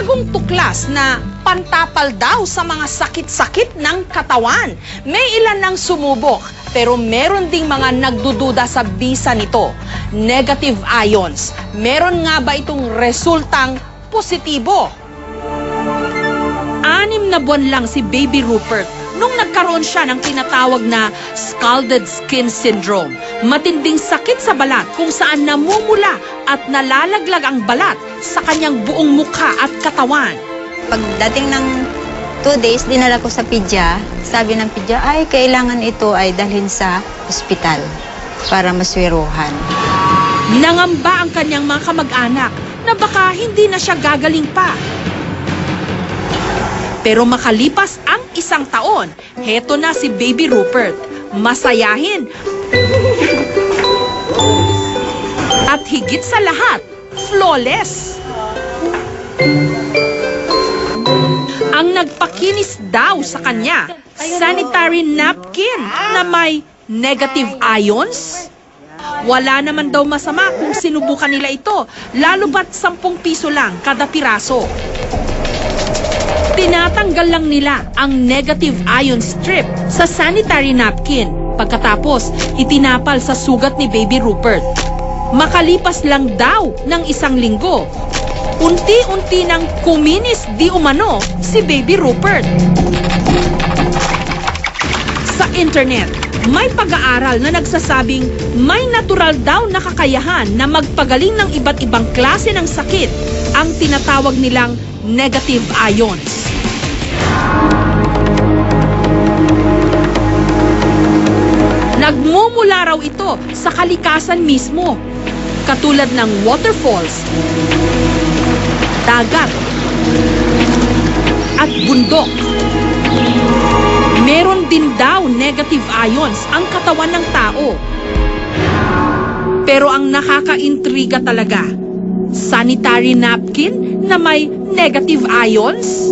bagong tuklas na pantapal daw sa mga sakit-sakit ng katawan. May ilan nang sumubok, pero meron ding mga nagdududa sa bisa nito. Negative ions. Meron nga ba itong resultang positibo? 6 na buwan lang si Baby Rupert nung nagkaroon siya ng tinatawag na scalded skin syndrome. Matinding sakit sa balat kung saan namumula at nalalaglag ang balat sa kanyang buong mukha at katawan. Pagdating ng 2 days, dinala ko sa pidya. Sabi ng pidya, ay kailangan ito ay dalhin sa ospital para maswiruhan. Nangamba ang kanyang mga kamag-anak na baka hindi na siya gagaling pa. Pero makalipas ang 1 taon, heto na si Baby Rupert. Masayahin. At higit sa lahat, flawless. Ang nagpakinis daw sa kanya, sanitary napkin na may negative ions. Wala naman daw masama kung sinubukan nila ito, lalo ba't 10 piso lang kada piraso. Tinatanggal lang nila ang negative ion strip sa sanitary napkin. Pagkatapos, itinapal sa sugat ni Baby Rupert. Makalipas lang daw ng 1 linggo, unti-unti nang kuminis di umano si Baby Rupert. Sa internet, may pag-aaral na nagsasabing may natural daw na kakayahan na magpagaling ng iba't ibang klase ng sakit, ang tinatawag nilang negative ions. Nagmumula raw ito sa kalikasan mismo, katulad ng waterfalls, dagat, at bundok. Meron din daw negative ions ang katawan ng tao. Pero ang nakakaintriga talaga, sanitary napkin na may negative ions?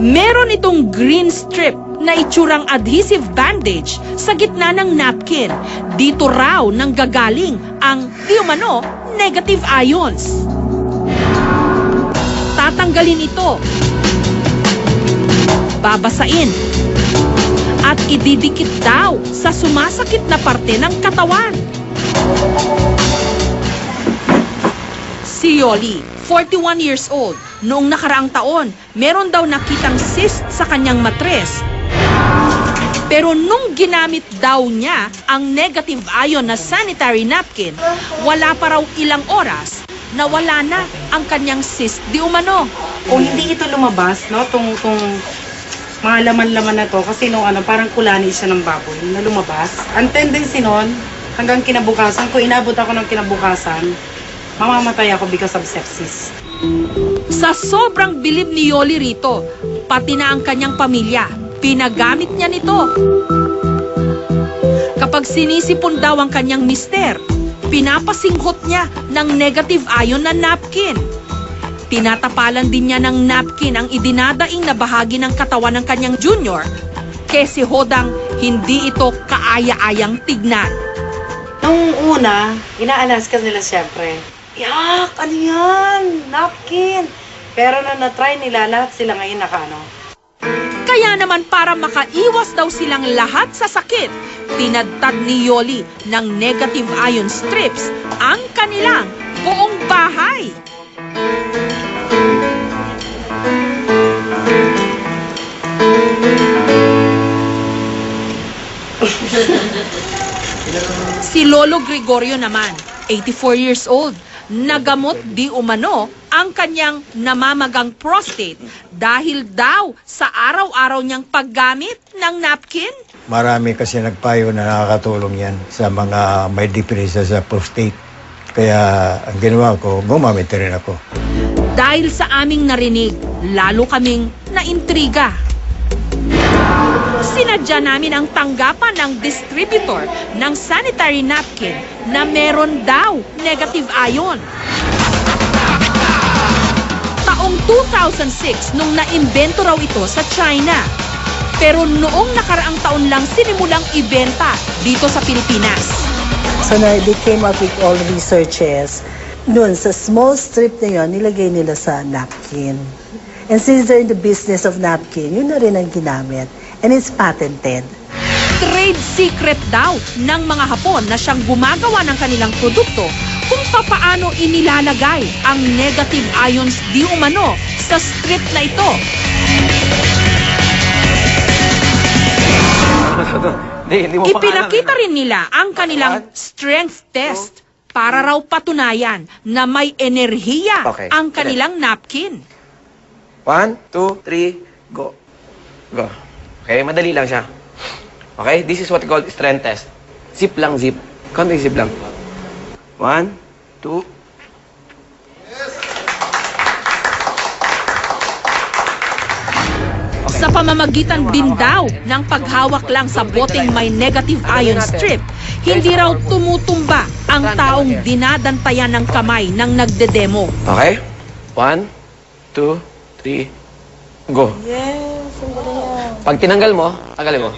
Meron itong green strip na itsurang adhesive bandage sa gitna ng napkin. Dito raw nanggagaling ang di umano negative ions. Tatanggalin ito, babasain, at ididikit daw sa sumasakit na parte ng katawan. Si Yoli, 41 years old, noong nakaraang taon, meron daw nakitang cyst sa kanyang matres. Pero nung ginamit daw niya ang negative ion na sanitary napkin, wala pa raw ilang oras na wala na ang kanyang cyst di umano. Kung hindi ito lumabas, no, tong mga laman-laman na to, kasi no, parang kulani siya ng baboy na lumabas. Ang tendency nun, hanggang kinabukasan, kung inabot ako ng kinabukasan, mamamatay ako because of sepsis. Sa sobrang bilib ni Yoli rito, pati na ang kanyang pamilya, pinagamit niya nito. Kapag sinisipon daw ang kanyang mister, pinapasinghot niya ng negative ion na napkin. Tinatapalan din niya ng napkin ang idinadaing na bahagi ng katawan ng kanyang junior, kasi hodang hindi ito kaaya-ayang tignan. Nung una, inaalaskas nila siyempre. Yak! Ano yan? Napkin! Pero na na-try nila, lahat sila ngayon nakaano. Kaya naman para makaiwas daw silang lahat sa sakit, tinadtad ni Yoli ng negative ion strips ang kanilang buong bahay. Si Lolo Gregorio naman, 84 years old, nagamot di umano ang kanyang namamagang prostate dahil daw sa araw-araw niyang paggamit ng napkin. Marami kasi nagpayo na nakakatulong yan sa mga may depresya sa prostate. Kaya ang ginawa ko, gumamit rin ako. Dahil sa aming narinig, lalo kaming naintriga. Sinadya namin ang tanggapan ng distributor ng sanitary napkin na meron daw negative ion. Taong 2006 nung naimbento raw ito sa China. Pero noong nakaraang taon lang sinimulang ibenta dito sa Pilipinas. So they came up with all researches Doon, sa small strip na yun, nilagay nila sa napkin. And since they're in the business of napkin, yun na rin ang ginamit. And it's patented. Trade secret daw ng mga Hapon na siyang gumagawa ng kanilang produkto kung papaano inilalagay ang negative ions di umano sa strip na ito. Hindi mo Ipinakita rin nila ang kanilang strength test para raw patunayan na may enerhiya Okay. ang kanilang napkin. 1, 2, 3, go. Go. Okay, madali lang siya. Okay, this is what we call strength test. Zip lang, zip. Konting zip lang. 1, 2. Sa pamamagitan din daw ng paghawak lang sa boteng may negative ion strip, hindi raw tumutumba ang taong dinadantayan ng kamay ng nagdedemo. Okay? 1, 2, 3, go. Yes, ang galing. Pag tinanggal mo, tanggalin mo.